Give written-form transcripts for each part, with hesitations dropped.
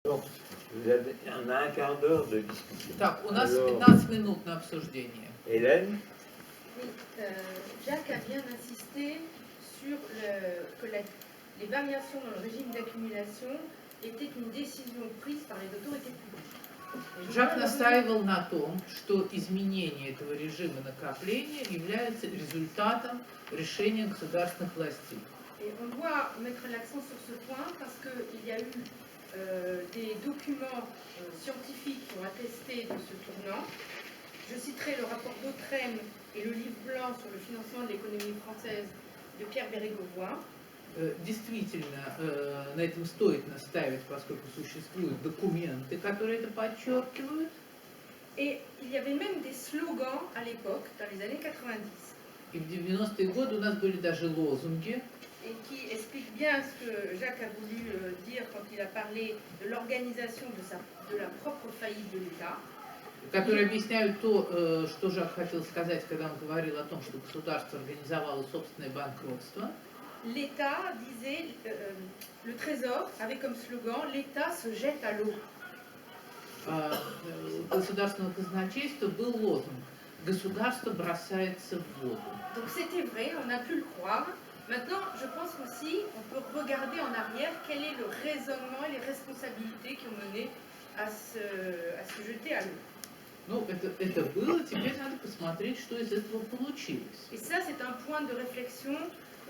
On a un quart d'heure de discussion. Так, у нас 15 минут на обсуждение. Hélène? Oui, Jacques a bien insisté sur que les variations dans le régime d'accumulation étaient une décision prise par les autorités publiques. Жак настаивал на том, что изменение этого режима накопления является результатом решения государственных властей. Et on doit mettre l'accent sur ce point parce qu'il y a eu des documents scientifiques qui ont attesté de ce tournant. Je citerai le rapport d'Autrem et le livre blanc sur le financement de l'économie française de Pierre Bérégovoy. Действительно, на этом стоит настаивать, поскольку существуют документы, которые это подчеркивают. Et il y avait même des slogans à l'époque, dans les années 90. И в 90-е годы у нас были даже лозунги, Et qui expliquent bien ce que Jacques a voulu dire quand il a parlé de l'organisation de la propre faillite de l'État. которые объясняют то, что Жак хотел сказать, когда он говорил о том, что государство организовало собственное банкротство. L'État disait, le Trésor avait comme slogan « L'État se jette à l'eau ». Государственного казначейства был лозунг «Государство бросается в воду». Donc c'était vrai, on a pu le croire. Maintenant, je pense aussi, on peut regarder en arrière quel est le raisonnement et les responsabilités qui ont mené à se jeter à l'eau. Ну, это было, теперь надо посмотреть, что из этого получилось. Et ça, c'est un point de réflexion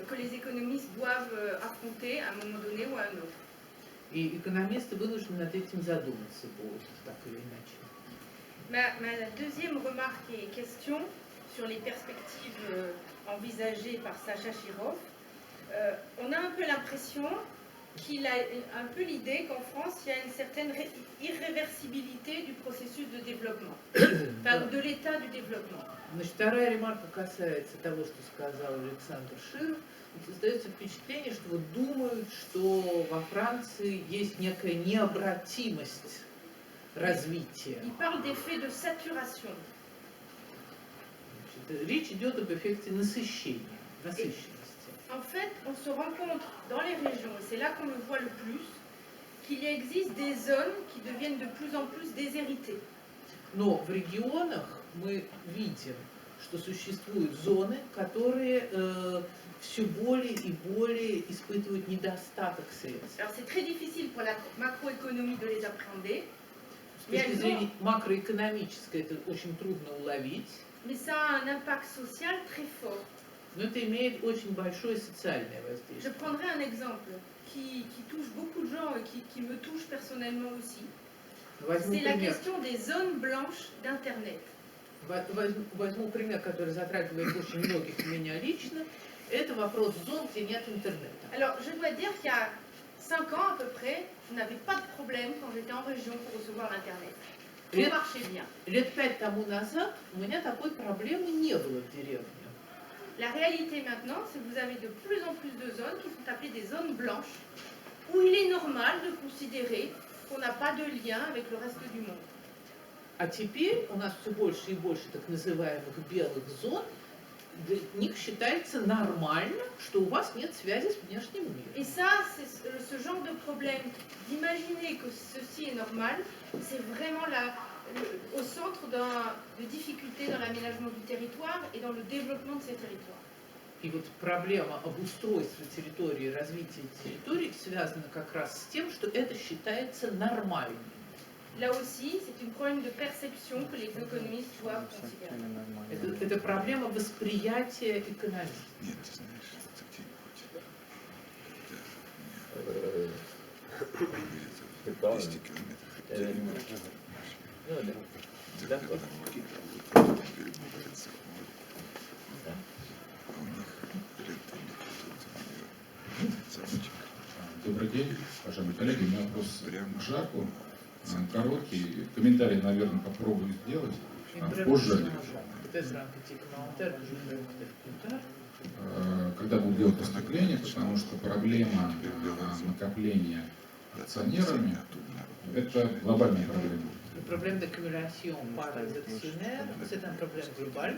que les économistes doivent affronter à un moment donné ou à un autre. И экономисты вынуждены над этим задуматься будут, так или иначе. Ma deuxième remarque et question sur les perspectives envisagées par Sacha Chirov, on a un peu l'impression qu'il a un peu l'idée qu'en France, il y a une certaine irréversibilité du processus de développement, enfin, de l'état du développement. Значит, вторая ремарка касается того, что сказал Александр Широв. Создается впечатление, что вот думают, что во Франции есть некая необратимость развития. Il parle d'effet de saturation. Значит, речь идет об эффекте насыщения, насыщенности. En fait, on se rend compte dans les régions, et c'est là qu'on le voit le plus, qu'il existe des zones qui deviennent de plus en plus déshéritées. Но в регионах мы видим, что существуют зоны, которые все более и более испытывают недостаток средств. Alors c'est très difficile pour la macroéconomie de les appréhender. С точки зрения макроэкономической это очень трудно уловить. Mais ça a un impact social très fort. Но это имеет очень большое социальное воздействие. Je prendrai un exemple qui touche beaucoup de gens et qui me touche personnellement aussi. C'est la question des zones blanches d'Internet. Возьму пример, который затрагивает очень многих меня лично. Это вопрос зон, где нет интернета. Alors, je dois dire qu'il y a 5 ans à peu près, je n'avais pas de problème quand j'étais en région pour recevoir l'Internet. Tout marchait bien. Лет 5 тому назад у меня такой проблемы не было в деревне. La réalité maintenant, c'est que vous avez de plus en plus de zones qui sont appelées des zones blanches, où il est normal de considérer qu'on n'a pas de lien avec le reste du monde. А теперь у нас все больше и больше так называемых белых зон. Для них считается нормально, что у вас нет связи с внешним миром. Et ça, c'est ce genre de problème d'imaginer que ceci est normal, c'est vraiment au centre de difficultés dans l'aménagement du territoire et dans le développement de ces territoires. И вот проблема обустройства территории, развития территорий связана как раз с тем, что это считается нормальным. Là aussi, c'est un problème de perception que les économistes doivent considérer. Это проблема восприятия экономики. Добрый день, уважаемые коллеги. У меня вопрос к Жаку. Короткий комментарий, наверное, попробую сделать. Позже, когда буду делать выступление, потому что проблема накопления акционерами – это глобальная проблема. Проблема d'accumulation par les actionnaires, c'est un problème global.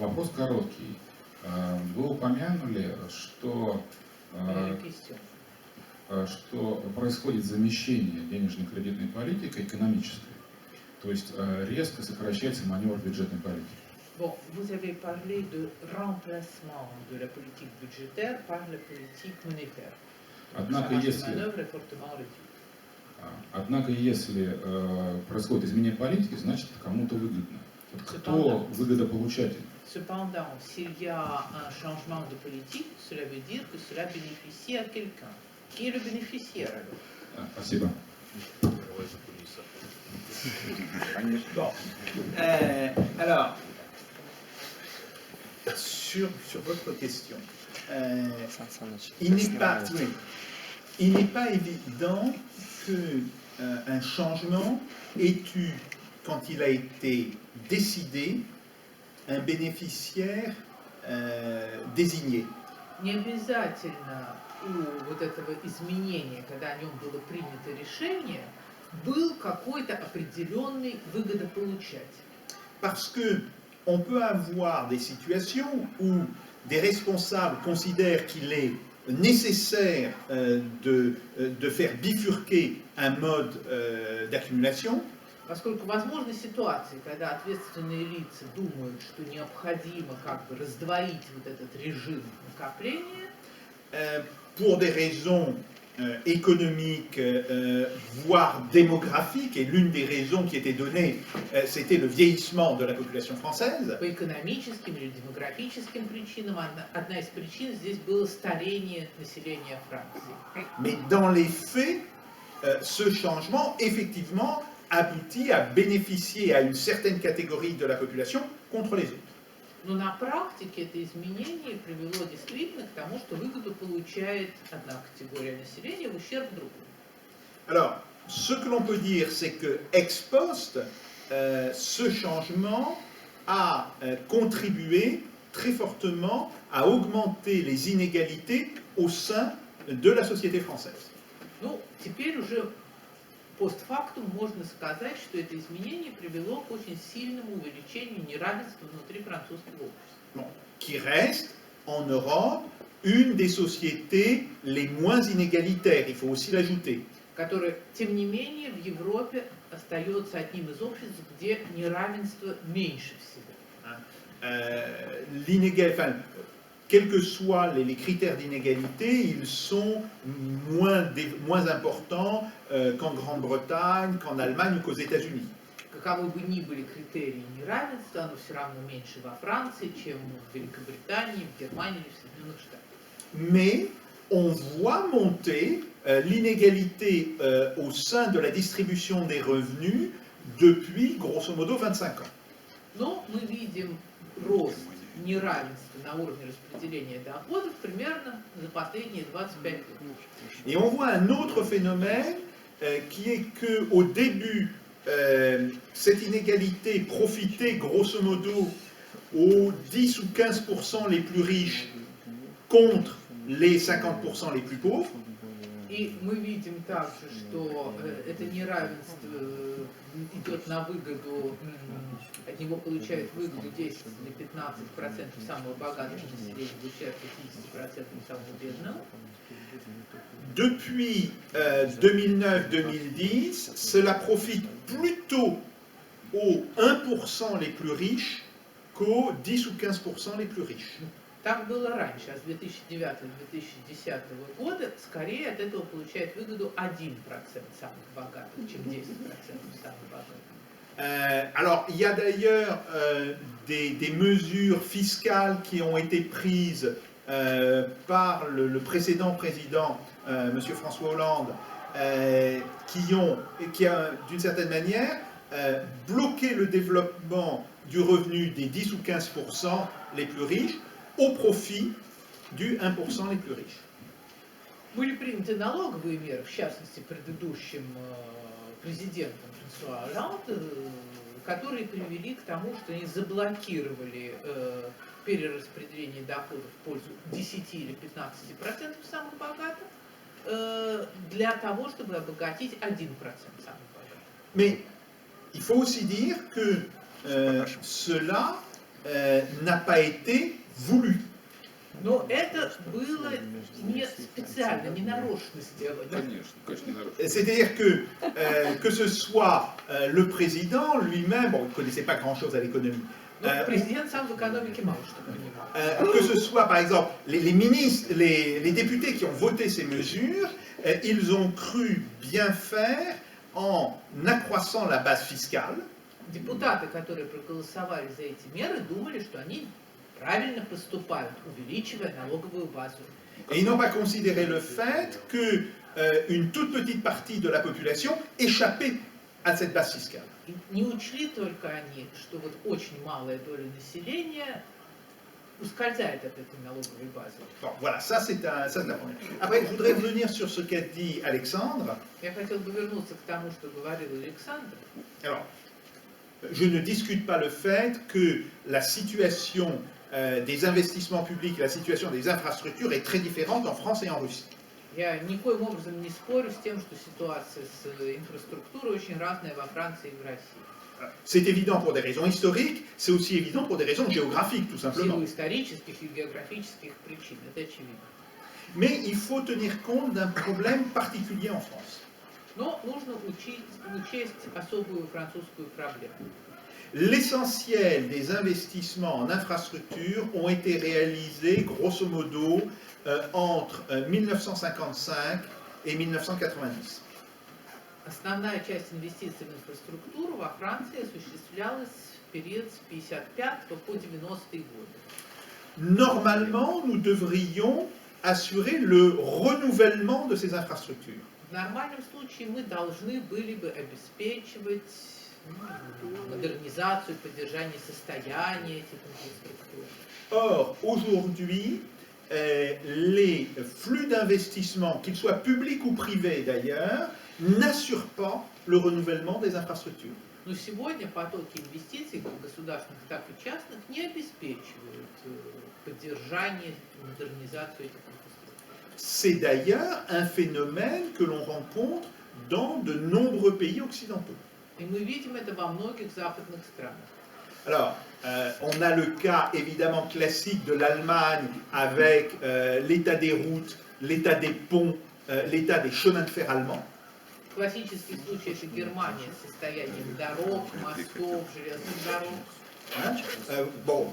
Вопрос короткий. Вы упомянули, что что происходит замещение денежно-кредитной политикой экономической. То есть резко сокращается маневр бюджетной политики. Bon, vous avez parlé de remplacement de la politique budgétaire par la politique monétaire. Однако, Sa marge de если, manœuvre est fortement réduite. однако, если происходит изменение политики, значит, это кому-то выгодно. Вот кто выгодополучатель? Cependant, s'il y a un changement de politique, cela veut dire que cela bénéficie à quelqu'un. Qui est le bénéficiaire alors? Спасибо. Bon. Alors, sur votre question, il n'est pas évident qu'un changement ait eu, quand il a été décidé, un bénéficiaire désigné. Не обязательно у вот этого изменения, когда о нем было принято решение, был какой-то определенный выгодополучатель. Parce que on peut avoir des situations où des responsables considèrent qu'il est nécessaire de faire bifurquer un mode d'accumulation. Поскольку возможны ситуации, когда ответственные лица думают, что необходимо как бы раздвоить вот этот режим накопления, pour des raisons économiques, voire démographiques, et l'une des raisons qui était donnée, c'était le vieillissement de la population française. по экономическим или демографическим причинам, одна из причин здесь было старение населения Франции. Mais dans les faits, ce changement, effectivement, aboutit à bénéficier à une certaine catégorie de la population contre les autres. Но на практике это изменение привело действительно к тому, что выгоду получает одна категория населения в ущерб другой. Alors, ce que l'on peut dire, c'est que ex post, ce changement a contribué très fortement à augmenter les inégalités au sein de la société française. Ну, теперь уже постфактум можно сказать, что это изменение привело к очень сильному увеличению неравенства внутри французского общества. Bon, qui reste, en Europe, une des sociétés les moins inégalitaires, il faut aussi l'ajouter. Которое, тем не менее, в Европе остается одним из обществ, где неравенство меньше всего. Quels que soient les critères d'inégalité, ils sont moins importants qu'en Grande-Bretagne, qu'en Allemagne ou qu'aux États-Unis. Каковы бы ни были критерии неравенства, оно все равно меньше во Франции, чем в Великобритании, в Германии или в Соединенных Штатах. Mais on voit monter l'inégalité au sein de la distribution des revenus depuis, grosso modo, 25 ans. Но мы видим рост неравенства на уровне распределения доходов примерно за последние 25 лет. Et on voit un autre phénomène qui est qu'au début, cette inégalité profitait grosso modo aux 10 ou 15% les plus riches contre les 50% les plus pauvres. И мы видим также, что это неравенство идет на выгоду, от него получают выгоду 10 или 15% самого богатого населения в ущерб 50% самого бедного. Depuis 2009-2010, cela profite plutôt aux 1% les plus riches qu'aux 10 ou 15% les plus riches. Так было раньше, а с 2009-2010 года скорее от этого получает выгоду 1% самых богатых, чем 10% самых богатых. Alors, il y a d'ailleurs des mesures fiscales qui ont été prises par le précédent président, M. François Hollande, qui ont, d'une certaine manière, bloqué le développement du revenu des 10 ou 15% les plus riches au profit du 1% les plus riches. Были приняты налоговые меры, в частности, предыдущим президентом Франсуа Олланд, которые привели к тому, что они заблокировали перераспределение доходов в пользу 10 или 15% самых богатых, для того, чтобы обогатить 1% самых богатых. Mais il faut aussi dire que cela n'a pas été voulu. Но это было не специально, не нарочно сделано. Конечно, не нарушено. C'est-à-dire que ce soit le président lui-même, bon, il ne connaissait pas grand-chose à l'économie, Но президент сам в экономике мало что понимал. que ce soit par exemple les ministres, les députés qui ont voté ces mesures, ils ont cru bien faire en accroissant la base fiscale. Депутаты, которые проголосовали за эти меры, думали, что они правильно поступают, увеличивая налоговую базу. Et ils n'ont pas considéré le fait qu'une toute petite partie de la population échappait à cette base fiscale. И не учли только они, что вот очень малая доля населения ускользает от этой налоговой базы. Bon, voilà, ça c'est la première. Après, je voudrais revenir sur ce qu'a dit Alexandre. Я хотел бы вернуться к тому, что говорил Александр. Alors, je ne discute pas le fait que la situation des investissements publics, la situation des infrastructures est très différente en France et en Russie. Я никоим образом не спорю с тем, что ситуация с инфраструктурой очень разная во Франции и в России. C'est évident pour des raisons historiques, c'est aussi évident pour des raisons géographiques, tout В simplement. силу исторических и географических причин, это очевидно. Mais il faut tenir compte d'un problème particulier en France. Но нужно учесть особую французскую проблему. L'essentiel des investissements en infrastructure ont été réalisés, grosso modo, entre 1955 et 1990. Основная часть инвестиций в инфраструктуру во Франции осуществлялась в период с 1955 по 90-е годы. Normalement, nous devrions assurer le renouvellement de ces infrastructures. В нормальном случае мы должны были бы обеспечивать модернизацию, поддержание состояния этих инфраструктур. Or, aujourd'hui, les flux d'investissement, qu'ils soient publics ou privés d'ailleurs, n'assurent pas le renouvellement des infrastructures. Но сегодня потоки инвестиций, как государственных, так и частных, не обеспечивают поддержание, модернизацию этих инфраструктур. C'est d'ailleurs un phénomène que l'on rencontre dans de nombreux pays occidentaux. И мы видим это во многих западных странах. Alors, on a le cas évidemment classique de l'Allemagne avec l'état des routes, l'état des ponts, l'état des chemins de fer allemands. Классический случай – это Германия с состоянием дорог, мостов, железных дорог. Hein? Bon,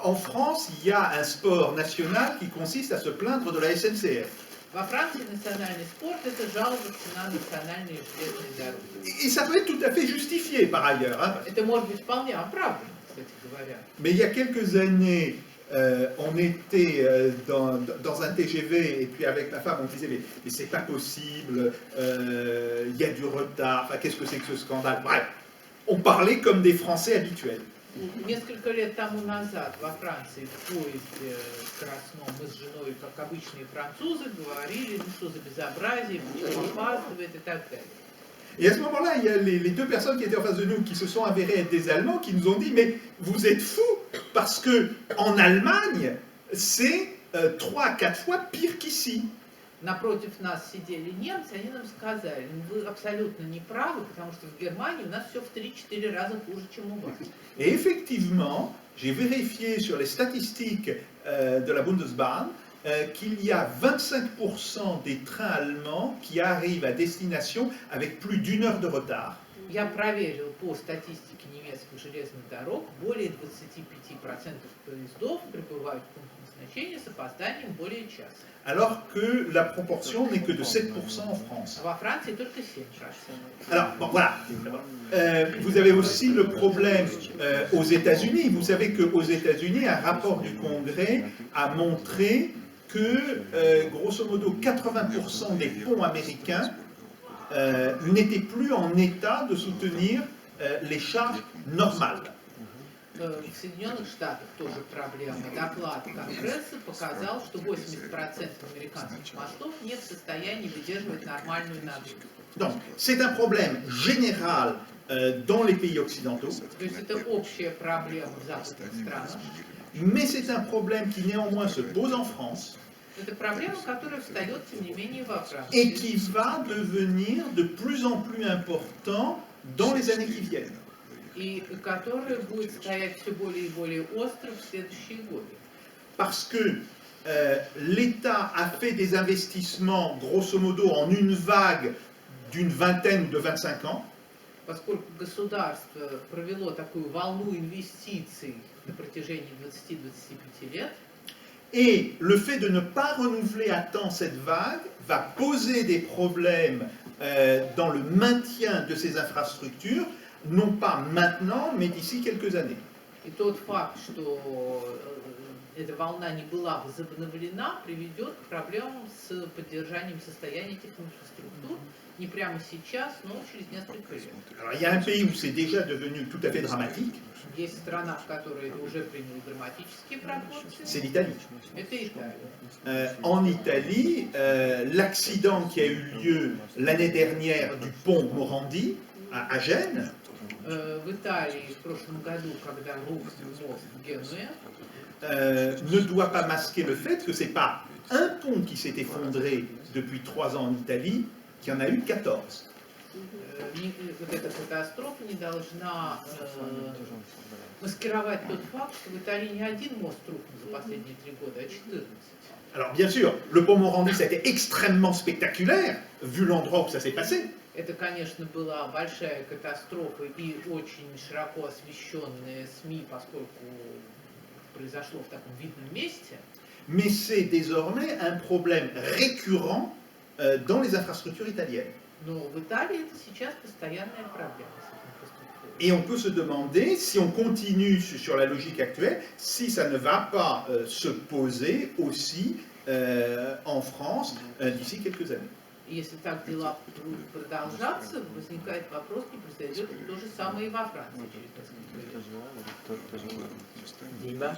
en France, il y a un sport national qui consiste à se plaindre de la SNCF. Во Франции национальный спорт – это жаловаться на национальные железные дороги. Et ça peut être tout à fait justifié par ailleurs. Hein? Это может быть вполне оправдано, кстати говоря. Mais il y a quelques années, on était dans un TGV et puis avec ma femme on disait mais c'est pas possible, il y a du retard, enfin, qu'est-ce que c'est que ce scandale? Bref, on parlait comme des Français habituels. Несколько лет тому назад во Франции в поезде скоростном мы с женой, как обычные французы, говорили, ну что за безобразие, почему опаздывает и так далее. Et à ce moment-là, il y a les deux personnes qui étaient en face de nous, qui se sont avérées être des Allemands, qui nous ont dit mais vous êtes fous, parce que en Allemagne, c'est 3 à 4 fois pire qu'ici. Напротив нас сидели немцы, они нам сказали, вы абсолютно не правы, потому что в Германии у нас все в 3-4 раза хуже, чем у вас. Et effectivement, j'ai vérifié sur les statistiques de la Bundesbahn qu'il y a 25% des trains allemands qui arrivent à destination avec plus d'1 heure de retard. Я проверил по статистике немецких железных дорог, более 25% поездов прибывают в пункт назначения с опозданием более часа. Alors que la proportion n'est que de 7% en France. А во Франции только 7%. Alors, bon, voilà. Vous avez aussi le problème aux États-Unis. Vous savez qu'aux États-Unis, un rapport du Congrès a montré que, grosso modo, 80% des ponts américains n'étaient plus en état de soutenir les charges normales. В Соединенных Штатах тоже проблема. Доклад Конгресса показал, что 80% американских мостов не в состоянии выдерживать нормальную нагрузку. Donc, c'est un problème général dans les pays occidentaux, То есть это общая проблема в западных странах. mais c'est un problème qui néanmoins se pose en France Это проблема, которая встает, тем не менее, во Франции. et qui va devenir de plus en plus important dans les années qui viennent. И которая будет стоять все более и более остро в следующие годы. Parce que l'État a fait des investissements, grosso modo, en une vague d'une vingtaine ou de 25 ans. Поскольку государство провело такую волну инвестиций на протяжении 20-25 лет, Et le fait de ne pas renouveler à temps cette vague va poser des problèmes dans le maintien de ces infrastructures, non pas maintenant, mais d'ici quelques années. и тот факт, что эта волна не была возобновлена, приведет к проблемам с поддержанием состояния этих инфраструктур не прямо сейчас, но через несколько лет. Alors, il y a un pays où c'est déjà devenu tout à fait dramatique, Есть страна, в которой это уже приняло драматические пропорции. c'est l'Italie. Это Италия. En Italie, l'accident qui a eu lieu l'année dernière du pont Morandi à Gênes, В Италии в прошлом году, когда рухнул мост в Генуе, ne doit pas masquer le fait que ce n'est pas un pont qui s'est effondré depuis 3 ans en Italie, qu'il y en a eu 14. вот эта катастрофа не должна маскировать тот факт, что в Италии не один мост рухнул за последние 3 года, а 14. Alors bien sûr, le pont Morandi, ça a été extrêmement spectaculaire, vu l'endroit où ça s'est passé. Это, конечно, была большая катастрофа и очень широко освещенная СМИ, поскольку произошло в таком видном месте. Mais c'est désormais un problème récurrent dans les infrastructures italiennes. Но в Италии это сейчас постоянная проблема с этой инфраструктурой. Et on peut se demander, si on continue sur la logique actuelle, si ça ne va pas se poser aussi en France d'ici quelques années. И если так дела будут продолжаться, возникает вопрос, не произойдет ли то же самое и во Франции через несколько лет. Дима?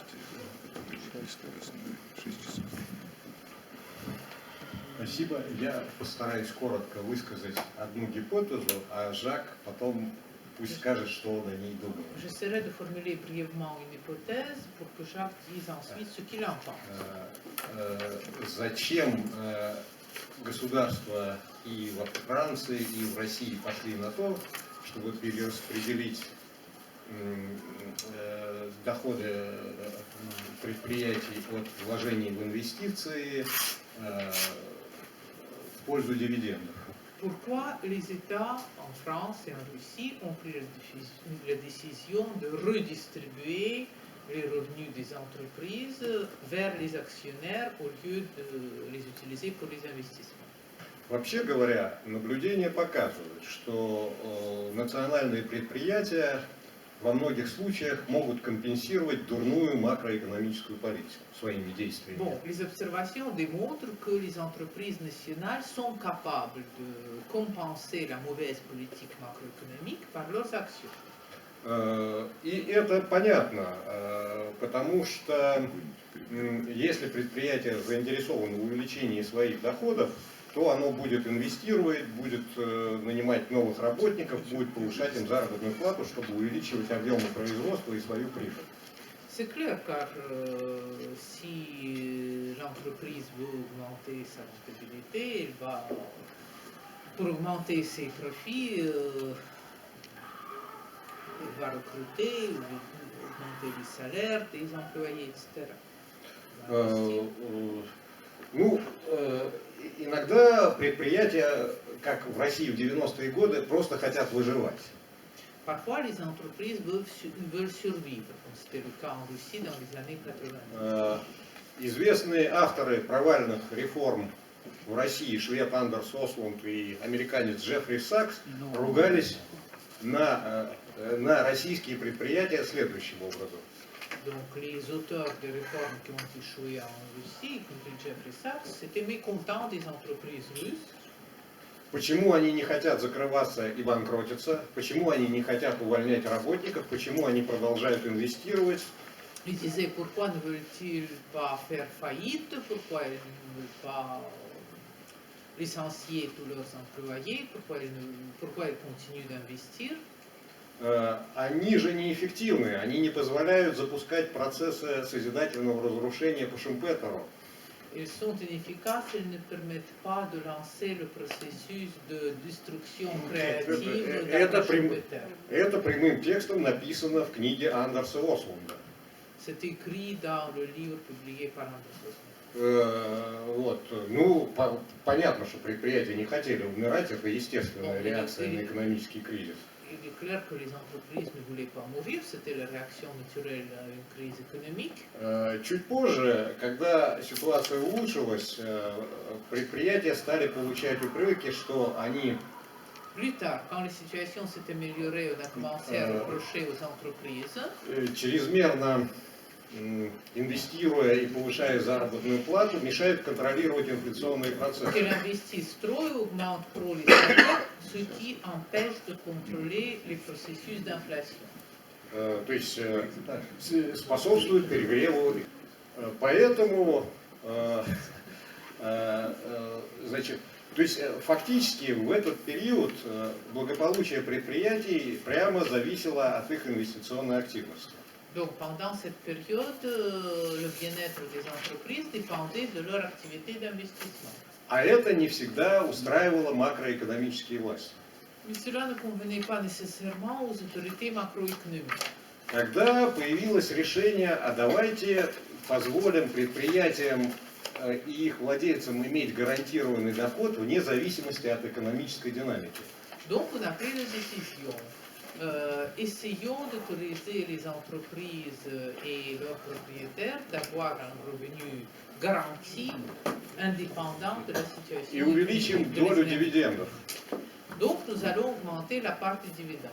Спасибо. Я постараюсь коротко высказать одну гипотезу, а Жак потом пусть скажет, что он о ней думает. J'essaierai de formuler brièvement une hypothèse pour que Jacques dise ensuite ce qu'il en pense. Зачем государства и во Франции, и в России пошли на то, чтобы перераспределить доходы предприятий от вложений в инвестиции в пользу дивидендов? Pourquoi les États en France et en Russie ont pris la décision de redistribuer les revenus des entreprises vers les actionnaires au lieu de les utiliser pour les investissements? Вообще говоря, наблюдения показывают, что национальные предприятия во многих случаях могут компенсировать дурную макроэкономическую политику своими действиями. Bon, les observations démontrent que les entreprises nationales sont capables de compenser la mauvaise politique macroéconomique par leurs actions. И это понятно, потому что если предприятие заинтересовано в увеличении своих доходов, то оно будет инвестировать, будет нанимать новых работников, будет повышать им заработную плату, чтобы увеличивать объемы производства и свою прибыль. C'est clair, car si l'entreprise veut augmenter sa rentabilité, elle va, pour augmenter ses profits, elle va recruter, augmenter les salaires des employés, etc. Ну, иногда предприятия, как в России в 90-е годы, просто хотят выживать. Parfois, les entreprises veulent survivre, comme c'était le cas en Russie dans les années 80. Известные авторы провальных реформ в России, швед Андерс Ослунд и американец Джеффри Сакс, ругались на российские предприятия следующим образом. Donc les auteurs des réformes qui ont échoué en Russie, y compris Jeffrey Sachs, étaient mécontents des entreprises russes. Почему они не хотят закрываться и банкротиться? Почему они не хотят увольнять работников? Почему они продолжают инвестировать? Ils disaient pourquoi ne veulent-ils pas faire faillite? Pourquoi ils ne veulent pas licencier tous leurs employés? Pourquoi ils continuent d'investir? Они же неэффективны, они не позволяют запускать процессы созидательного разрушения по Шумпетеру. Ils sont inefficaces, ils ne permettent pas de lancer le processus de destruction créative Это прямым текстом написано в книге Андерса Ослунда. C'est écrit dans le livre publié par Anders Oslund. Вот. Ну, понятно, что предприятия не хотели умирать, это естественная реакция на экономический кризис. Il est clair que les entreprises ne voulaient pas mourir, c'était la réaction naturelle à une crise économique. Чуть позже, когда ситуация улучшилась, предприятия стали получать упреки, что они Plus tard, quand la situation s'est améliorée, on a commencé à reprocher aux entreprises чрезмерно инвестируя и повышая заработную плату, мешают контролировать инфляционные процессы. qu'elles investissent trop et augmentent trop les salaires, ce qui empêche de contrôler les processus d'inflation. То есть способствует перегреву. Поэтому, значит, то есть фактически в этот период благополучие предприятий прямо зависело от их инвестиционной активности. Donc pendant cette période, le bien-être des entreprises dépendait de leur activité d'investissement. А это не всегда устраивало макроэкономические власти. Mais cela ne convenait pas nécessairement aux autorités macroéconomiques. Когда появилось решение, а давайте позволим предприятиям и их владельцам иметь гарантированный доход вне зависимости от экономической динамики. Donc on a pris la décision. Essayons d'autoriser les entreprises et leurs propriétaires d'avoir un revenu garanti, indépendant de la situation. И увеличим долю дивидендов. Donc nous allons augmenter la part des dividendes.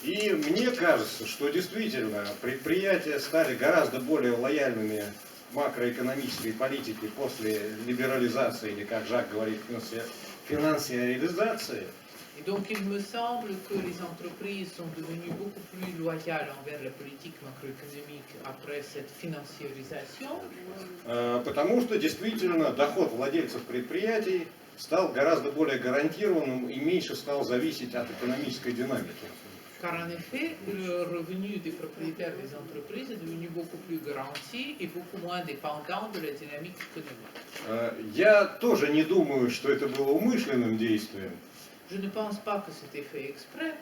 И мне кажется, что действительно предприятия стали гораздо более лояльными макроэкономической политике после либерализации, или, как Жак говорит, финансиализации. Et donc il me semble que les entreprises sont devenues beaucoup plus loyales envers la politique macroéconomique après cette financiarisation. Потому что действительно доход владельцев предприятий стал гораздо более гарантированным и меньше стал зависеть от экономической динамики. Car en effet, le revenu des propriétaires des entreprises est devenu beaucoup plus garanti et beaucoup moins dépendant de la dynamique économique. Я тоже не думаю, что это было умышленным действием. Je ne pense pas que c'était fait exprès,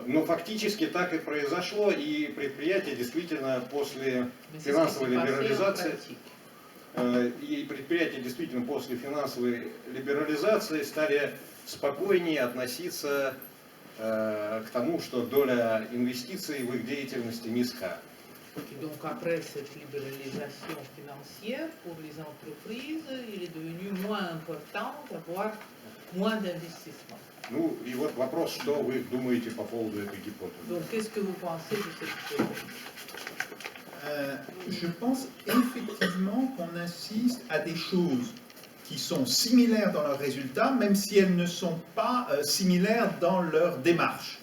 Но фактически так и произошло, и предприятия действительно после mais c'est ce qui финансовой s'est passé en либерализации pratique. и предприятия действительно после финансовой либерализации стали спокойнее относиться к тому, что доля инвестиций в их деятельности низка. Et donc après cette libéralisation financière pour les entreprises, il est devenu moins important d'avoir moins d'investissement. Ну и вот вопрос, что вы думаете по поводу этой гипотезы? Donc qu'est-ce que vous pensez de cette hypothèse? Je pense effectivement qu'on insiste à des choses qui sont similaires dans leurs résultats, même si elles ne sont pas similaires dans leur démarche.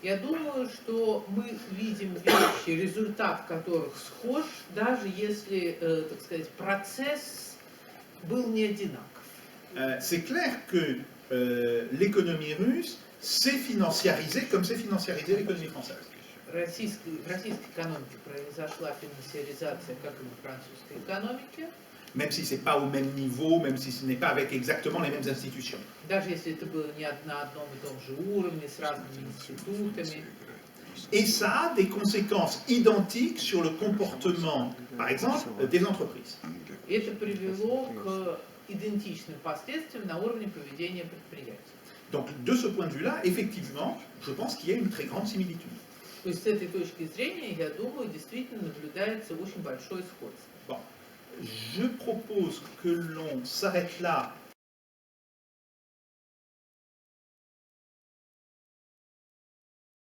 Я думаю, что мы видим вещи, результат которых схож, даже если, так сказать, процесс был не одинаков. C'est clair que l'économie russe s'est financiarisée comme s'est financiarisée l'économie française. В российской экономике произошла финансиаризация, как и в французской экономике, Même si ce n'est pas au même niveau, même si ce n'est pas avec exactement les mêmes institutions. даже если это было не на одном и том же уровне, с разными институтами. Et ça a des conséquences identiques sur le comportement, par exemple, des entreprises. И это привело к идентичным последствиям на уровне поведения предприятий. Donc, de ce point de vue-là, effectivement, je pense qu'il y a une très grande similitude. То есть с этой точки зрения, я думаю, действительно наблюдается очень большое сходство. Bon, je propose que l'on s'arrête là